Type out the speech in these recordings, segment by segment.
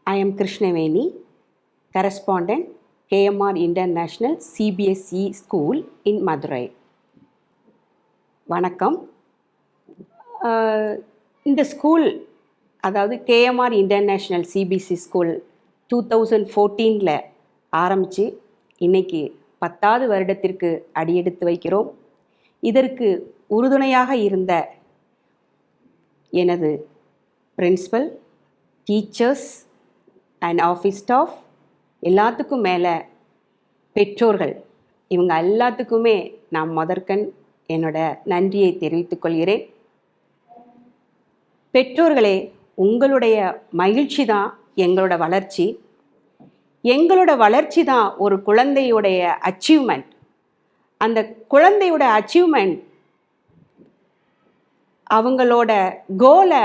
I am Krishnaveni, correspondent, KMR International CBSE School in Madurai. வணக்கம். இந்த school, அதாவது KMR international CBSE school 2014 ஆரம்பித்து இன்றைக்கி 10வது வருடத்திற்கு அடியெடுத்து வைக்கிறோம். இதற்கு உறுதுணையாக இருந்த எனது principal, teachers and office staff, எல்லாத்துக்கும் மேலே பெற்றோர்கள், இவங்க எல்லாத்துக்குமே நான் முதற்கண் என்னோட நன்றியை தெரிவித்துக் கொள்கிறேன். பெற்றோர்களே, உங்களுடைய மகிழ்ச்சி தான் எங்களோட வளர்ச்சி. எங்களோட வளர்ச்சி தான் ஒரு குழந்தையுடைய அச்சீவ்மெண்ட். அந்த குழந்தையோட அச்சீவ்மெண்ட் அவங்களோட கோலை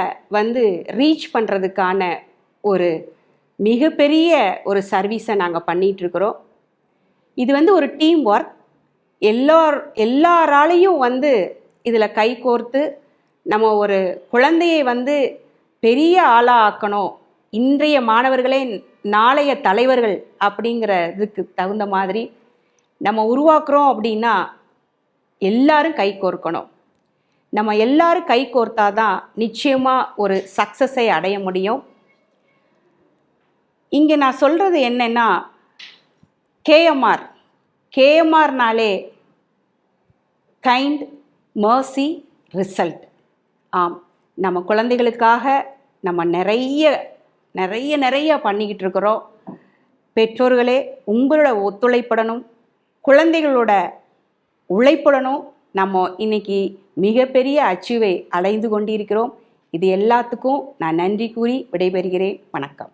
ரீச் பண்ணுறதுக்கான ஒரு மிகப்பெரிய ஒரு சர்வீஸை நாங்கள் பண்ணிகிட்ருக்குறோம். இது ஒரு டீம் ஒர்க். எல்லாராலையும் இதில் கை கோர்த்து நம்ம ஒரு குழந்தையை பெரிய ஆளாக ஆக்கணும், இன்றைய மாணவர்களே நாளைய தலைவர்கள் அப்படிங்கிறதுக்கு தகுந்த மாதிரி நம்ம உருவாக்குறோம். அப்படின்னா எல்லாரும் கை கோர்க்கணும். நம்ம எல்லாரும் கை கோர்த்தாதான் நிச்சயமாக ஒரு சக்ஸஸை அடைய முடியும். இங்கே நான் சொல்கிறது என்னென்னா, கேஎம்ஆர்னாலே கைண்ட், மர்சி, ரிசல்ட். ஆம், நம்ம குழந்தைகளுக்காக நம்ம நிறைய பண்ணிக்கிட்டு இருக்கிறோம். பெற்றோர்களே, உங்களோட ஒத்துழைப்படணும், குழந்தைகளோட உழைப்படணும். நம்ம இன்னைக்கு மிகப்பெரிய அச்சீவை அடைந்து கொண்டிருக்கிறோம். இது எல்லாத்துக்கும் நான் நன்றி கூறி விடைபெறுகிறேன். வணக்கம்.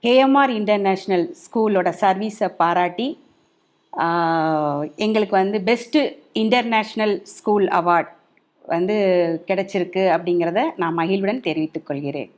கேஎம்ஆர் இன்டர்நேஷ்னல் ஸ்கூலோட சர்வீஸை பாராட்டி எங்களுக்கு பெஸ்ட்டு இன்டர்நேஷ்னல் ஸ்கூல் அவார்ட் கிடைச்சிருக்கு அப்படிங்கிறத நான் மகிழ்வுடன் தெரிவித்துக் கொள்கிறேன்.